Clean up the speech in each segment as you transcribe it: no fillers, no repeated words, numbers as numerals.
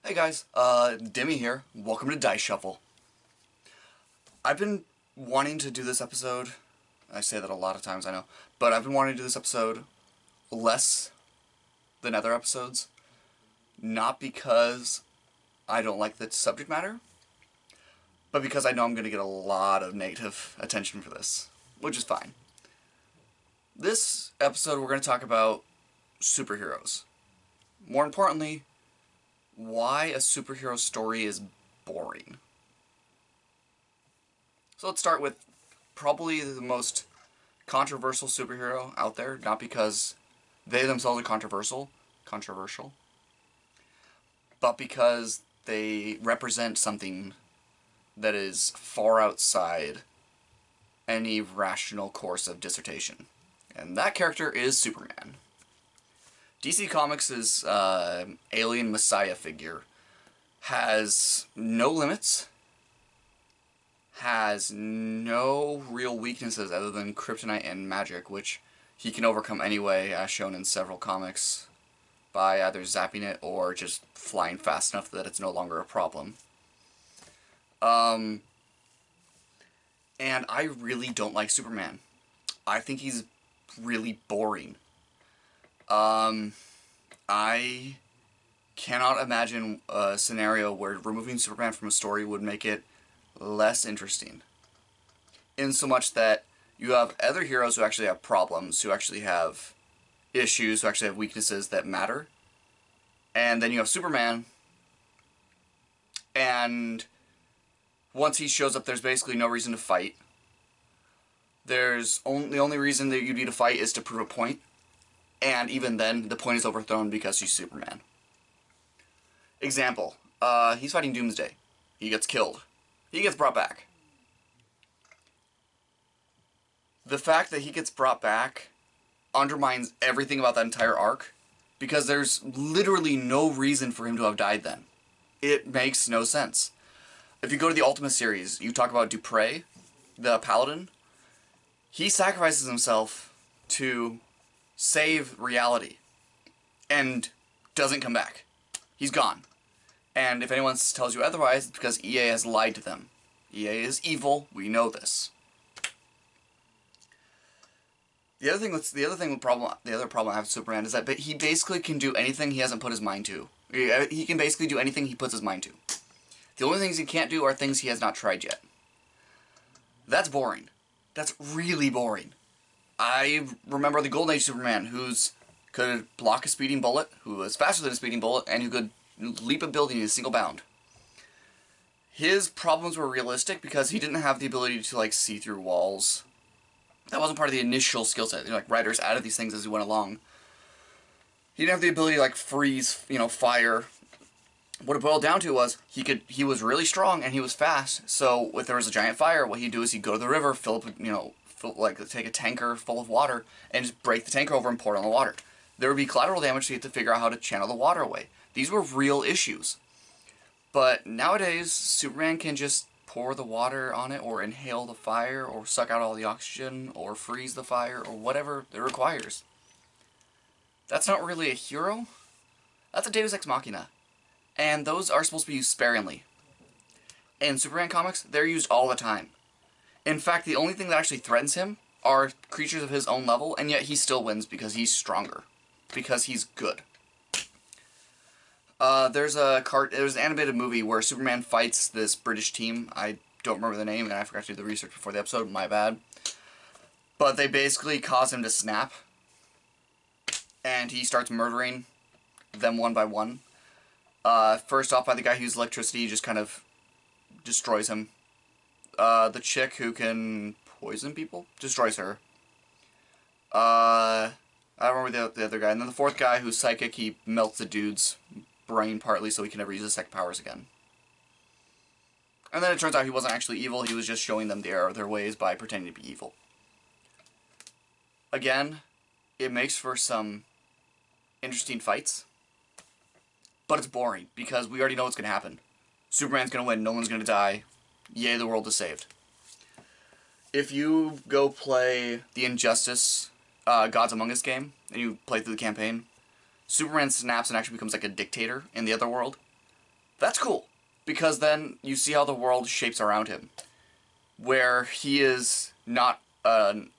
Hey guys, Demi here. Welcome to Dice Shuffle. I've been wanting to do this episode. I say that a lot of times, I know. But I've been wanting to do this episode less than other episodes. Not because I don't like the subject matter, but because I know I'm going to get a lot of negative attention for this, which is fine. This episode we're going to talk about superheroes. More importantly, why a superhero story is boring. So let's start with probably the most controversial superhero out there, not because they themselves are controversial, but because they represent something that is far outside any rational course of dissertation. And that character is Superman. DC Comics' alien messiah figure has no limits, has no real weaknesses other than kryptonite and magic, which he can overcome anyway, as shown in several comics, by either zapping it or just flying fast enough that it's no longer a problem. And I really don't like Superman. I think he's really boring. I cannot imagine a scenario where removing Superman from a story would make it less interesting. In so much that you have other heroes who actually have problems, who actually have issues, who actually have weaknesses that matter. And then you have Superman, and once he shows up, there's basically no reason to fight. The only reason that you need to fight is to prove a point. And even then, the point is overthrown because he's Superman. Example, he's fighting Doomsday. He gets killed. He gets brought back. The fact that he gets brought back undermines everything about that entire arc, because there's literally no reason for him to have died then. It makes no sense. If you go to the Ultimate series, you talk about Duprey, the Paladin. He sacrifices himself to save reality, and doesn't come back. He's gone. And if anyone tells you otherwise, it's because EA has lied to them. EA is evil, we know this. The other problem I have with Superman is that he basically can do anything he hasn't put his mind to. He can basically do anything he puts his mind to. The only things he can't do are things he has not tried yet. That's boring. That's really boring. I remember the Golden Age Superman, who could block a speeding bullet, who was faster than a speeding bullet, and who could leap a building in a single bound. His problems were realistic because he didn't have the ability to, see through walls. That wasn't part of the initial skill set. Writers added these things as he went along. He didn't have the ability to, freeze, fire. What it boiled down to was, he was really strong and he was fast, so if there was a giant fire, what he'd do is he'd go to the river, fill up, take a tanker full of water, and just break the tanker over and pour it on the water. There would be collateral damage, so you have to figure out how to channel the water away. These were real issues. But nowadays, Superman can just pour the water on it, or inhale the fire, or suck out all the oxygen, or freeze the fire, or whatever it requires. That's not really a hero. That's a Deus Ex Machina. And those are supposed to be used sparingly. In Superman comics, they're used all the time. In fact, the only thing that actually threatens him are creatures of his own level, and yet he still wins because he's stronger. Because he's good. There's an animated movie where Superman fights this British team. I don't remember the name, and I forgot to do the research before the episode, my bad. But they basically cause him to snap. And he starts murdering them one by one. First off by the guy who uses electricity, just kind of destroys him. The chick who can poison people destroys her. I don't remember the other guy. And then the fourth guy, who's psychic, he melts the dude's brain partly so he can never use his second powers again. And then it turns out he wasn't actually evil, he was just showing them the error of their ways by pretending to be evil. Again, it makes for some interesting fights, but it's boring, because we already know what's going to happen. Superman's going to win, no one's going to die, yay, the world is saved. If you go play the Injustice Gods Among Us game, and you play through the campaign, Superman snaps and actually becomes like a dictator in the other world. That's cool, because then you see how the world shapes around him, where he is not an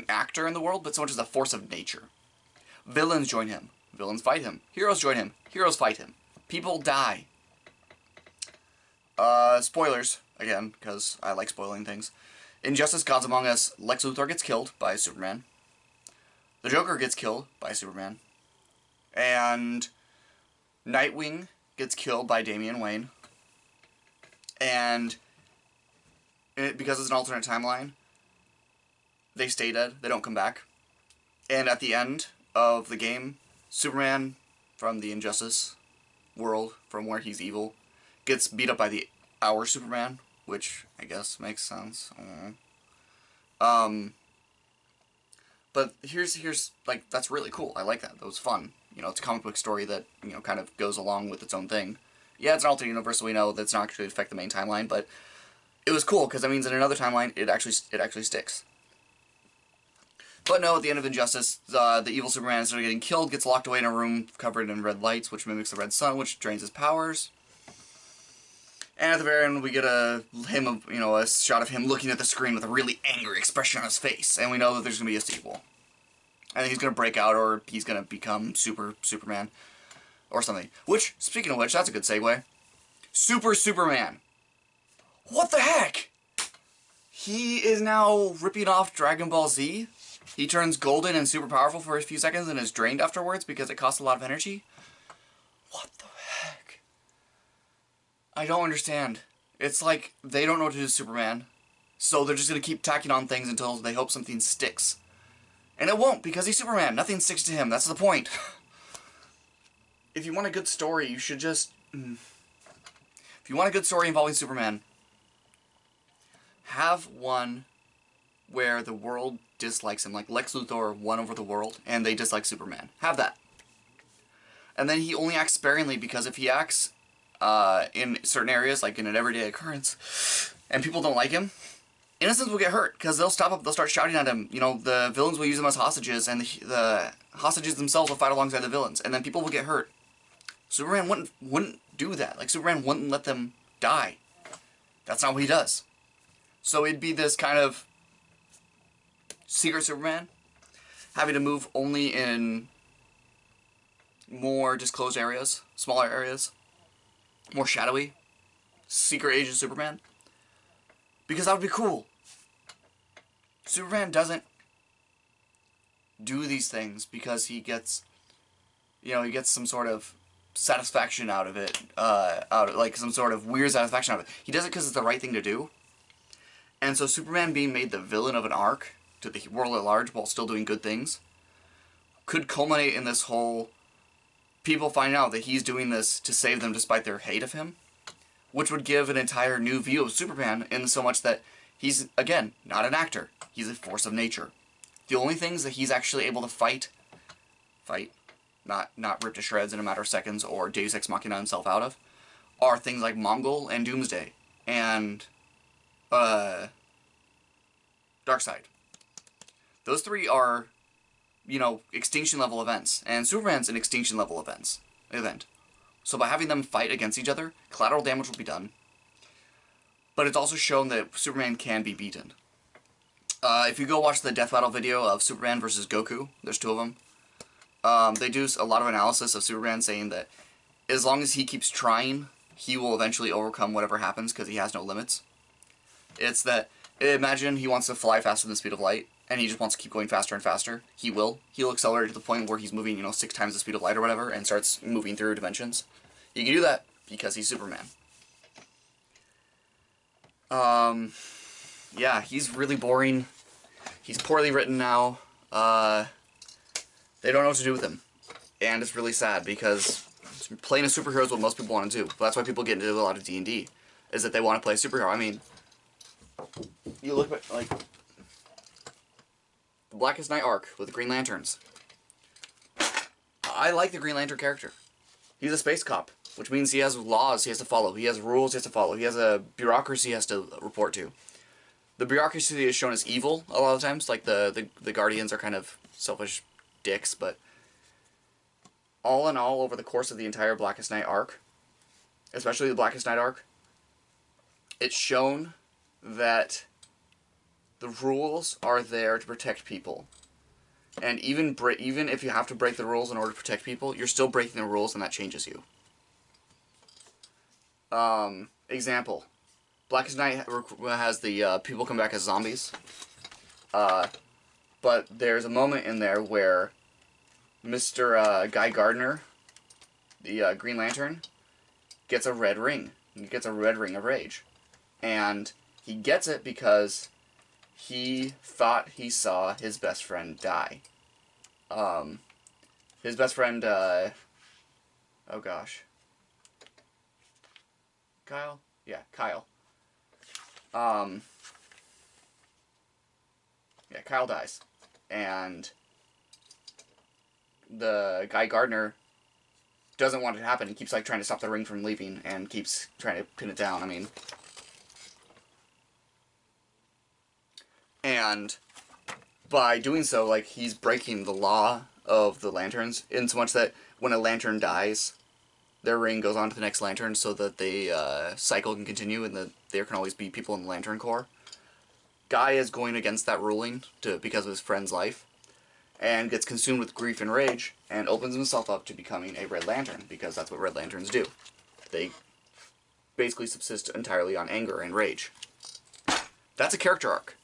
actor in the world, but so much as a force of nature. Villains join him. Villains fight him. Heroes join him. Heroes fight him. People die. Spoilers, again, because I like spoiling things. In Justice Gods Among Us, Lex Luthor gets killed by Superman. The Joker gets killed by Superman. And Nightwing gets killed by Damian Wayne. And because it's an alternate timeline, they stay dead. They don't come back. And at the end of the game, Superman from the Injustice world, from where he's evil, gets beat up by our Superman, which I guess makes sense. But here's like, that's really cool. I like that. That was fun. You know, it's a comic book story that, you know, kind of goes along with its own thing. Yeah, it's an alternate universe, so we know that's not actually affect the main timeline, but it was cool because that means in another timeline it actually sticks. But no, at the end of Injustice, the evil Superman, instead of getting killed, gets locked away in a room covered in red lights, which mimics the red sun, which drains his powers. And at the very end, we get a shot of him looking at the screen with a really angry expression on his face, and we know that there's gonna be a sequel. I think he's gonna break out, or he's gonna become Superman, or something. Which, speaking of which, that's a good segue. Superman. What the heck? He is now ripping off Dragon Ball Z. He turns golden and super powerful for a few seconds and is drained afterwards because it costs a lot of energy. What the heck? I don't understand. It's like they don't know what to do with Superman, so they're just gonna keep tacking on things until they hope something sticks. And it won't, because he's Superman. Nothing sticks to him. That's the point. If you want a good story, you should just... If you want a good story involving Superman, have one where the world dislikes him, like Lex Luthor won over the world, and they dislike Superman. Have that. And then he only acts sparingly, because if he acts in certain areas, like in an everyday occurrence, and people don't like him, innocents will get hurt, because they'll start shouting at him. You know, the villains will use them as hostages, and the hostages themselves will fight alongside the villains, and then people will get hurt. Superman wouldn't do that. Like, Superman wouldn't let them die. That's not what he does. So it'd be this kind of secret Superman, having to move only in more disclosed areas, smaller areas, more shadowy, secret agent Superman. Because that would be cool. Superman doesn't do these things because he gets, you know, he gets some sort of satisfaction out of it, like some sort of weird satisfaction out of it. He does it because it's the right thing to do. And so Superman being made the villain of an arc to the world at large while still doing good things could culminate in this whole people finding out that he's doing this to save them despite their hate of him, which would give an entire new view of Superman in so much that he's, again, not an actor. He's a force of nature. The only things that he's actually able to fight, not rip to shreds in a matter of seconds or Deus Ex Machina himself out of, are things like Mongol and Doomsday and Darkseid. Those three are, you know, extinction level events, and Superman's an extinction level event. So by having them fight against each other, collateral damage will be done. But it's also shown that Superman can be beaten. If you go watch the death battle video of Superman versus Goku, there's two of them. They do a lot of analysis of Superman saying that as long as he keeps trying, he will eventually overcome whatever happens because he has no limits. It's that, imagine he wants to fly faster than the speed of light, and he just wants to keep going faster and faster. He will. He'll accelerate to the point where he's moving, you know, 6 times the speed of light or whatever, and starts moving through dimensions. He can do that because he's Superman. Yeah, he's really boring. He's poorly written now. They don't know what to do with him. And it's really sad because playing a superhero is what most people want to do. But that's why people get into a lot of D&D, is that they want to play a superhero. I mean, you look at, like, the Blackest Night arc with the Green Lanterns. I like the Green Lantern character. He's a space cop, which means he has laws he has to follow. He has rules he has to follow. He has a bureaucracy he has to report to. The bureaucracy is shown as evil a lot of times. Like, the Guardians are kind of selfish dicks, but all in all, over the course of the entire Blackest Night arc, especially the Blackest Night arc, it's shown that the rules are there to protect people. And even if you have to break the rules in order to protect people, you're still breaking the rules, and that changes you. Example. Blackest Night has the people come back as zombies. But there's a moment in there where Mr. Guy Gardner, the Green Lantern, gets a red ring. He gets a red ring of rage. And he gets it because he thought he saw his best friend die. His best friend, oh gosh. Kyle? Yeah, Kyle. Yeah, Kyle dies. And the Guy Gardner doesn't want it to happen. He keeps, like, trying to stop the ring from leaving and keeps trying to pin it down. I mean... And by doing so, like, he's breaking the law of the lanterns in so much that when a lantern dies, their ring goes on to the next lantern so that the cycle can continue and that there can always be people in the Lantern Corps. Guy is going against that ruling because of his friend's life and gets consumed with grief and rage and opens himself up to becoming a Red Lantern because that's what Red Lanterns do. They basically subsist entirely on anger and rage. That's a character arc.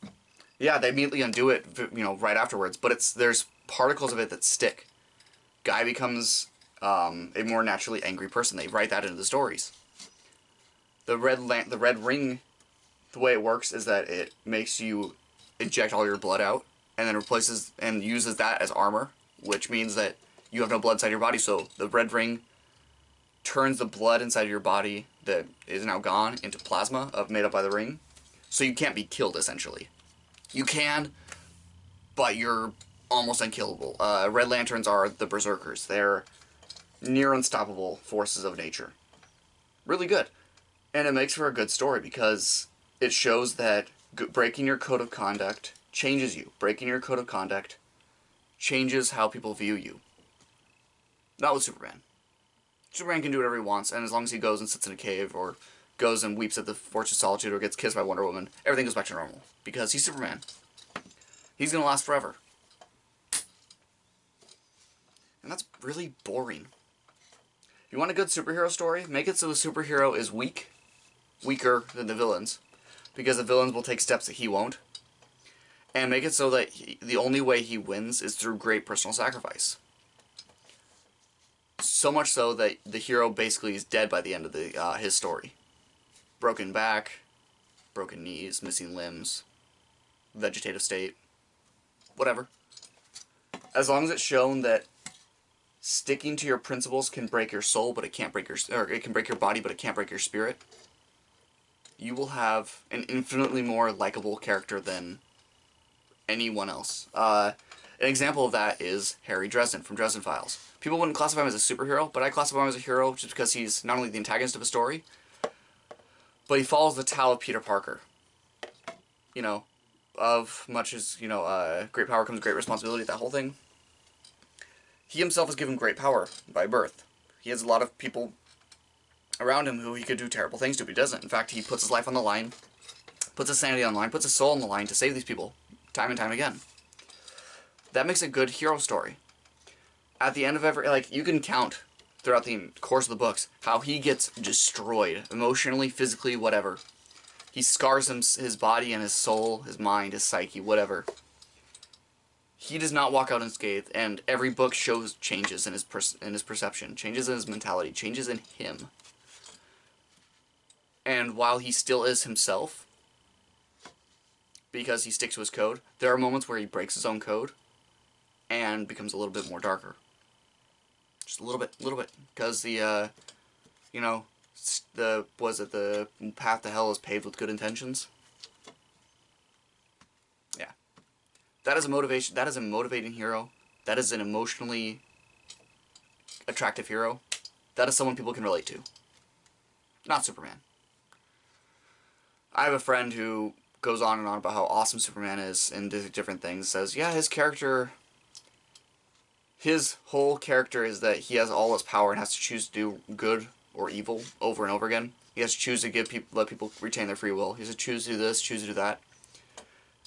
Yeah, they immediately undo it, right afterwards, but there's particles of it that stick. Guy becomes a more naturally angry person. They write that into the stories. The red ring, the way it works is that it makes you eject all your blood out, and then replaces and uses that as armor, which means that you have no blood inside your body. So the red ring turns the blood inside your body that is now gone into plasma made up by the ring. So you can't be killed, essentially. You can, but you're almost unkillable. Red Lanterns are the berserkers. They're near unstoppable forces of nature. Really good. And it makes for a good story because it shows that breaking your code of conduct changes you. Breaking your code of conduct changes how people view you. Not with Superman. Superman can do whatever he wants, and as long as he goes and sits in a cave or goes and weeps at the Fortress of Solitude or gets kissed by Wonder Woman, everything goes back to normal. Because he's Superman. He's gonna last forever. And that's really boring. If you want a good superhero story, make it so the superhero is weaker than the villains, because the villains will take steps that he won't. And make it so that the only way he wins is through great personal sacrifice. So much so that the hero basically is dead by the end of his story. Broken back, broken knees, missing limbs, vegetative state, whatever. As long as it's shown that sticking to your principles can break your soul, but it can't break it can break your body, but it can't break your spirit, you will have an infinitely more likable character than anyone else. An example of that is Harry Dresden from Dresden Files. People wouldn't classify him as a superhero, but I classify him as a hero just because he's not only the antagonist of a story, but he follows the Tao of Peter Parker. Of much as, great power comes great responsibility, that whole thing. He himself is given great power by birth. He has a lot of people around him who he could do terrible things to, but he doesn't. In fact, he puts his life on the line, puts his sanity on the line, puts his soul on the line to save these people, time and time again. That makes a good hero story. At the end of you can count throughout the course of the books how he gets destroyed, emotionally, physically, whatever. He scars his body and his soul, his mind, his psyche, whatever. He does not walk out unscathed, and every book shows changes in his perception, changes in his mentality, changes in him. And while he still is himself, because he sticks to his code, there are moments where he breaks his own code and becomes a little bit more darker. Just a little bit. Because the path to hell is paved with good intentions? Yeah. That is a motivation. That is a motivating hero. That is an emotionally attractive hero. That is someone people can relate to. Not Superman. I have a friend who goes on and on about how awesome Superman is and different things. Says, yeah, his whole character is that he has all his power and has to choose to do good or evil over and over again. He has to choose to let people retain their free will. He has to choose to do this, choose to do that.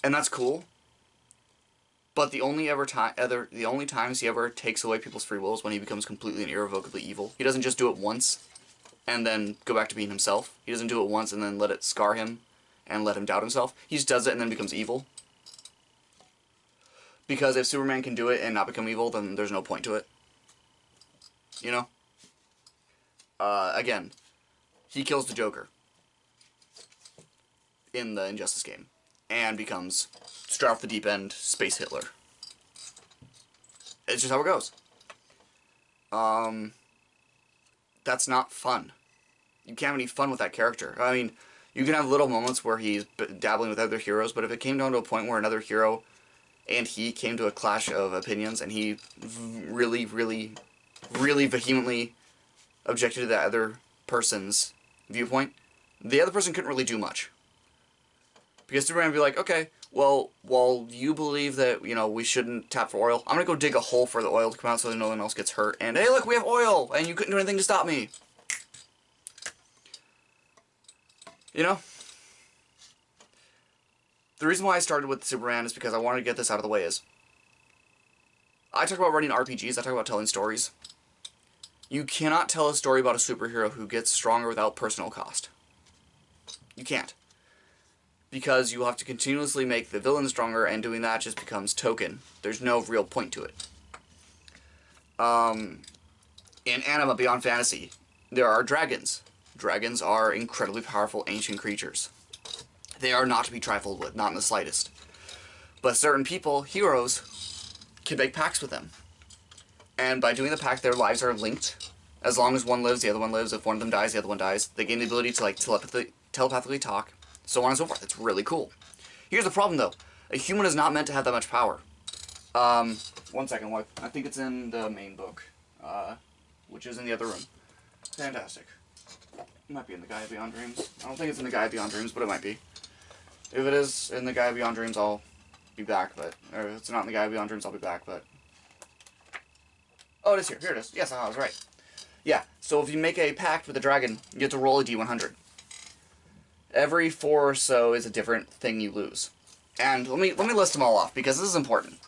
And that's cool. But the only times he ever takes away people's free will is when he becomes completely and irrevocably evil. He doesn't just do it once and then go back to being himself. He doesn't do it once and then let it scar him and let him doubt himself. He just does it and then becomes evil. Because if Superman can do it and not become evil, then there's no point to it. You know? Again, he kills the Joker in the Injustice game and becomes, straight off the deep end, Space Hitler. It's just how it goes. That's not fun. You can't have any fun with that character. I mean, you can have little moments where he's dabbling with other heroes, but if it came down to a point where another hero and he came to a clash of opinions and he really, really, really vehemently objected to that other person's viewpoint, the other person couldn't really do much. Because Superman would be like, okay, well, you believe that, you know, we shouldn't tap for oil, I'm going to go dig a hole for the oil to come out so that no one else gets hurt. And, hey, look, we have oil, and you couldn't do anything to stop me. You know? The reason why I started with Superman is because I wanted to get this out of the way is, I talk about running RPGs, I talk about telling stories. You cannot tell a story about a superhero who gets stronger without personal cost. You can't. Because you have to continuously make the villain stronger, and doing that just becomes token. There's no real point to it. In Anima Beyond Fantasy, there are dragons. Dragons are incredibly powerful ancient creatures. They are not to be trifled with, not in the slightest. But certain people, heroes, can make pacts with them. And by doing the pact, their lives are linked. As long as one lives, the other one lives. If one of them dies, the other one dies. They gain the ability to, like, telepathically talk, so on and so forth. It's really cool. Here's the problem, though. A human is not meant to have that much power. 1 second, what? I think it's in the main book, which is in the other room. Fantastic. It might be in the Gaia Beyond Dreams. I don't think it's in the Gaia Beyond Dreams, but it might be. If it is in the Gaia Beyond Dreams, I'll be back, but... Or if it's not in the Gaia Beyond Dreams, I'll be back, but... Oh, it is here. Here it is. Yes, I was right. Yeah, so if you make a pact with a dragon, you get to roll a d100. Every 4 or so is a different thing you lose. And let me list them all off, because this is important.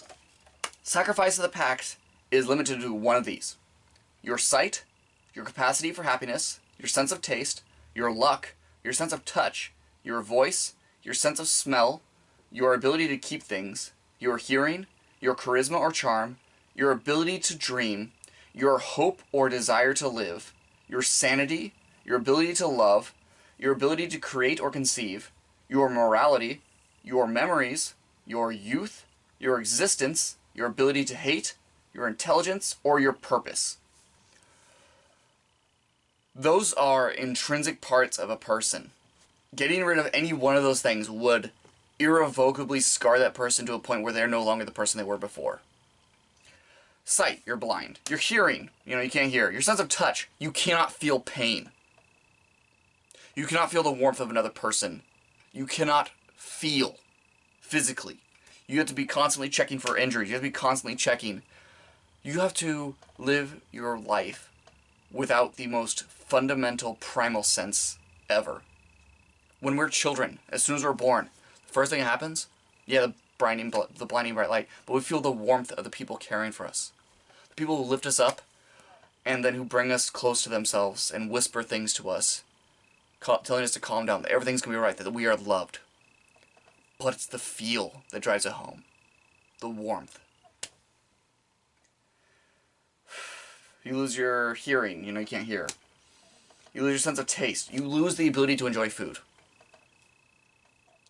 Sacrifice of the pact is limited to one of these. Your sight, your capacity for happiness, your sense of taste, your luck, your sense of touch, your voice, your sense of smell, your ability to keep things, your hearing, your charisma or charm, your ability to dream, your hope or desire to live, your sanity, your ability to love, your ability to create or conceive, your morality, your memories, your youth, your existence, your ability to hate, your intelligence, or your purpose. Those are intrinsic parts of a person. Getting rid of any one of those things would irrevocably scar that person to a point where they're no longer the person they were before. Sight, you're blind. Your hearing, you can't hear. Your sense of touch, you cannot feel pain. You cannot feel the warmth of another person. You cannot feel physically. You have to be constantly checking for injuries. You have to be constantly checking. You have to live your life without the most fundamental primal sense ever. When we're children, as soon as we're born, the first thing that happens, yeah, the blinding bright light, but we feel the warmth of the people caring for us. The people who lift us up, and then who bring us close to themselves and whisper things to us, telling us to calm down, that everything's going to be right, that we are loved. But it's the feel that drives it home. The warmth. You lose your hearing, you can't hear. You lose your sense of taste. You lose the ability to enjoy food.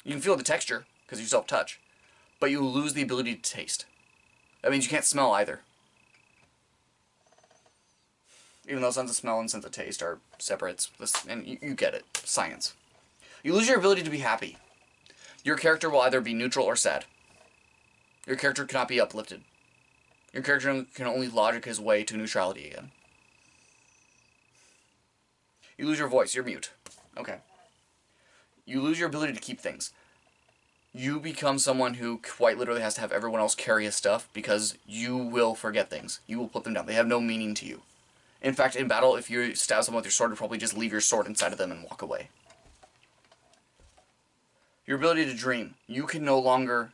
You can feel the texture, because you still have touch. But you lose the ability to taste. That means you can't smell either. Even though sense of smell and sense of taste are separate, and you get it. Science. You lose your ability to be happy. Your character will either be neutral or sad. Your character cannot be uplifted. Your character can only logic his way to neutrality again. You lose your voice. You're mute. Okay. You lose your ability to keep things. You become someone who quite literally has to have everyone else carry his stuff because you will forget things. You will put them down. They have no meaning to you. In fact, in battle, if you stab someone with your sword, you'll probably just leave your sword inside of them and walk away. Your ability to dream. You can no longer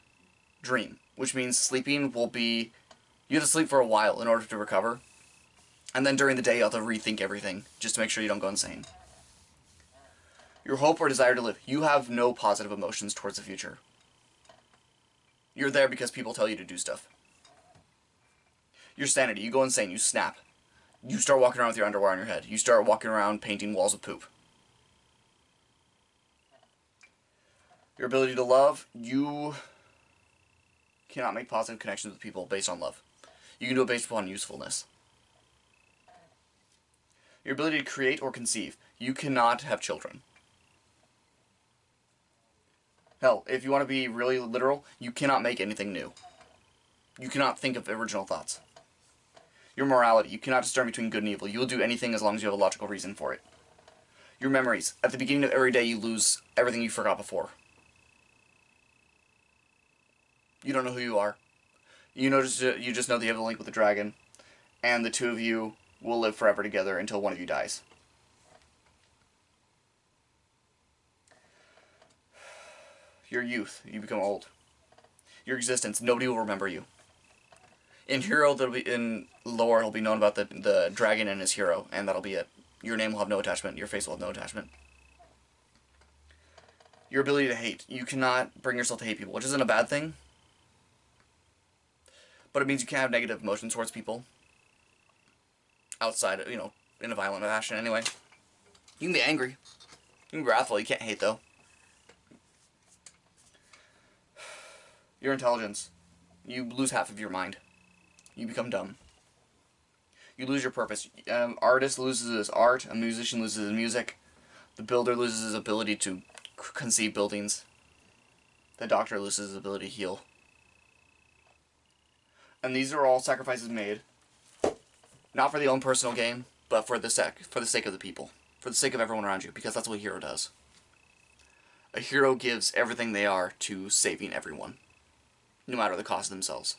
dream, which means sleeping will be... You have to sleep for a while in order to recover. And then during the day, you have to rethink everything, just to make sure you don't go insane. Your hope or desire to live. You have no positive emotions towards the future. You're there because people tell you to do stuff. Your sanity. You go insane. You snap. You start walking around with your underwear on your head. You start walking around painting walls with poop. Your ability to love. You cannot make positive connections with people based on love. You can do it based upon usefulness. Your ability to create or conceive. You cannot have children. Hell, if you want to be really literal, you cannot make anything new. You cannot think of original thoughts. Your morality. You cannot discern between good and evil. You will do anything as long as you have a logical reason for it. Your memories. At the beginning of every day, you lose everything you forgot before. You don't know who you are. You just know that you have a link with the dragon, and the two of you will live forever together until one of you dies. Your youth. You become old. Your existence. Nobody will remember you. In Hero, in lore, it'll be known about the dragon and his hero, and that'll be it. Your name will have no attachment. Your face will have no attachment. Your ability to hate. You cannot bring yourself to hate people, which isn't a bad thing. But it means you can't have negative emotions towards people. Outside, in a violent fashion anyway. You can be angry. You can be wrathful. You can't hate, though. Your intelligence. You lose half of your mind. You become dumb. You lose your purpose. Artist loses his art. A musician loses his music. The builder loses his ability to conceive buildings. The doctor loses his ability to heal. And these are all sacrifices made, not for the own personal gain, but for the sake of the people, for the sake of everyone around you, because that's what a hero does. A hero gives everything they are to saving everyone, no matter the cost of themselves.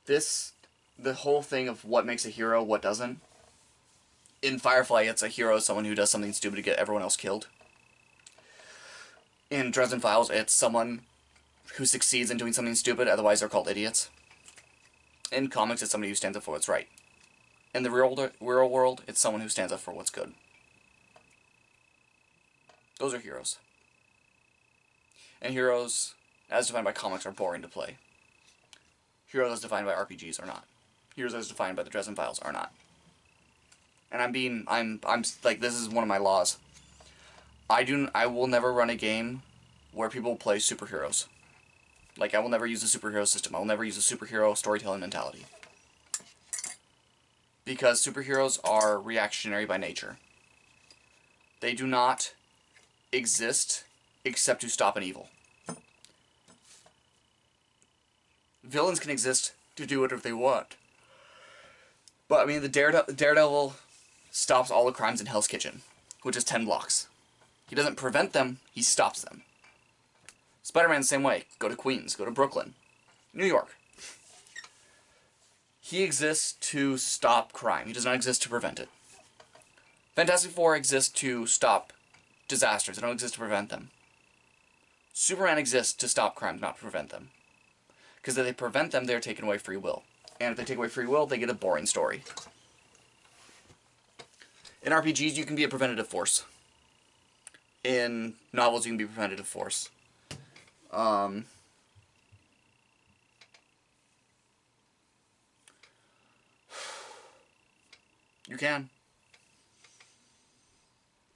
The whole thing of what makes a hero, what doesn't. In Firefly, it's a hero, someone who does something stupid to get everyone else killed. In Dresden Files, it's someone who succeeds in doing something stupid, otherwise they're called idiots. In comics, it's somebody who stands up for what's right. In the real world, it's someone who stands up for what's good. Those are heroes. And heroes, as defined by comics, are boring to play. Heroes as defined by RPGs are not. Heroes as defined by the Dresden Files are not. And I'm like, this is one of my laws. I will never run a game where people play superheroes. Like, I will never use a superhero system. I will never use a superhero storytelling mentality. Because superheroes are reactionary by nature. They do not exist except to stop an evil. Villains can exist to do whatever they want. But, I mean, the Daredevil stops all the crimes in Hell's Kitchen, which is 10 blocks. He doesn't prevent them, he stops them. Spider-Man the same way. Go to Queens, go to Brooklyn, New York. He exists to stop crime. He does not exist to prevent it. Fantastic Four exists to stop disasters. They don't exist to prevent them. Superman exists to stop crime, not to prevent them. Because if they prevent them, they're taking away free will. And if they take away free will, they get a boring story. In RPGs, you can be a preventative force. In novels, you can be a preventative force. You can.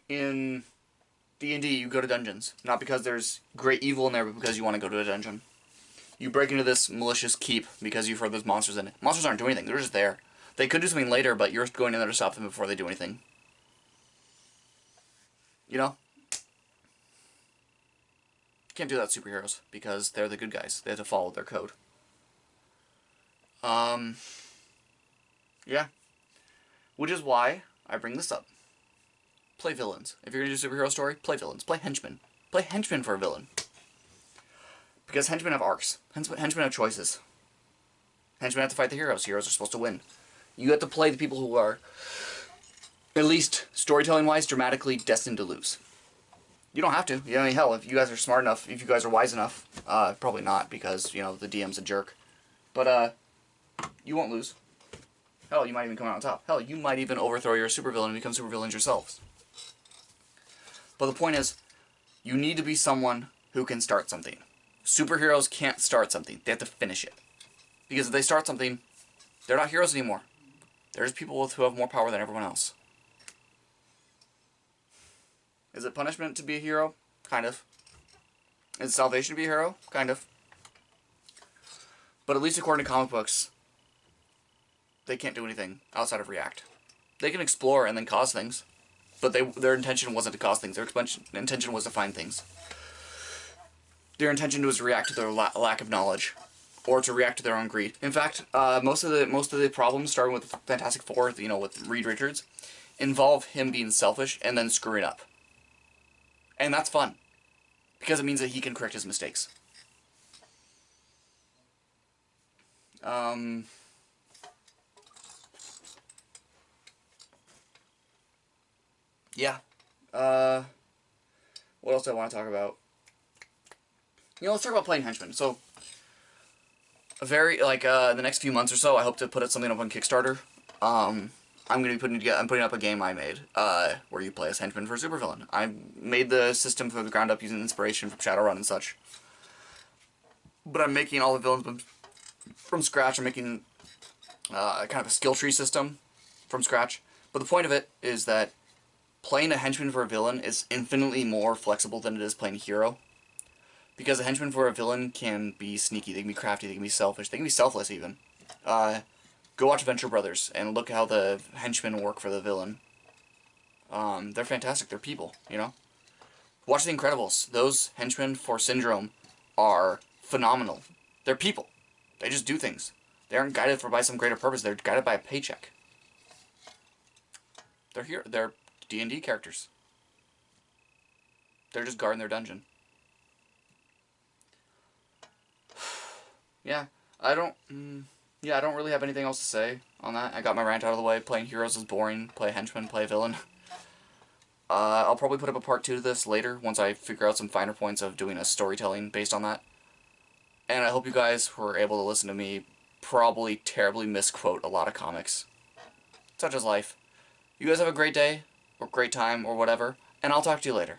In D&D, you go to dungeons. Not because there's great evil in there, but because you want to go to a dungeon. You break into this malicious keep because you've heard there's monsters in it. Monsters aren't doing anything, they're just there. They could do something later, but you're going in there to stop them before they do anything. You know? Can't do that to superheroes, because they're the good guys. They have to follow their code. Yeah. Which is why I bring this up. Play villains. If you're going to do a superhero story, play villains. Play henchmen. Play henchmen for a villain. Because henchmen have arcs. Henchmen have choices. Henchmen have to fight the heroes. Heroes are supposed to win. You have to play the people who are, at least storytelling-wise, dramatically destined to lose. You don't have to. I mean, hell, if you guys are smart enough, if you guys are wise enough, probably not, because, you know, the DM's a jerk. But, you won't lose. Hell, you might even come out on top. Hell, you might even overthrow your supervillain and become supervillains yourselves. But the point is, you need to be someone who can start something. Superheroes can't start something. They have to finish it. Because if they start something, they're not heroes anymore. They're just people who have more power than everyone else. Is it punishment to be a hero? Kind of. Is it salvation to be a hero? Kind of. But at least according to comic books, they can't do anything outside of react. They can explore and then cause things, but their intention wasn't to cause things. Their intention was to find things. Their intention was to react to their lack of knowledge, or to react to their own greed. In fact, most of the problems, starting with Fantastic Four, you know, with Reed Richards, involve him being selfish and then screwing up. And that's fun, because it means that he can correct his mistakes. Yeah. What else do I want to talk about? You know, let's talk about playing henchmen. So, in the next few months or so, I hope to put something up on Kickstarter. I'm putting up a game I made, where you play as henchman for a supervillain. I made the system from the ground up using inspiration from Shadowrun and such. But I'm making all the villains from scratch. I'm making kind of a skill tree system from scratch. But the point of it is that playing a henchman for a villain is infinitely more flexible than it is playing a hero. Because a henchman for a villain can be sneaky, they can be crafty, they can be selfish, they can be selfless even. Go watch Venture Brothers and look how the henchmen work for the villain. They're fantastic, they're people, you know? Watch The Incredibles. Those henchmen for Syndrome are phenomenal. They're people. They just do things. They aren't guided by some greater purpose, they're guided by a paycheck. They're D&D characters. They're just guarding their dungeon. Yeah, I don't really have anything else to say on that. I got my rant out of the way. Playing heroes is boring. Play henchman, play villain. I'll probably put up a part 2 to this later, once I figure out some finer points of doing a storytelling based on that. And I hope you guys were able to listen to me probably terribly misquote a lot of comics. Such is life. You guys have a great day, or great time, or whatever, and I'll talk to you later.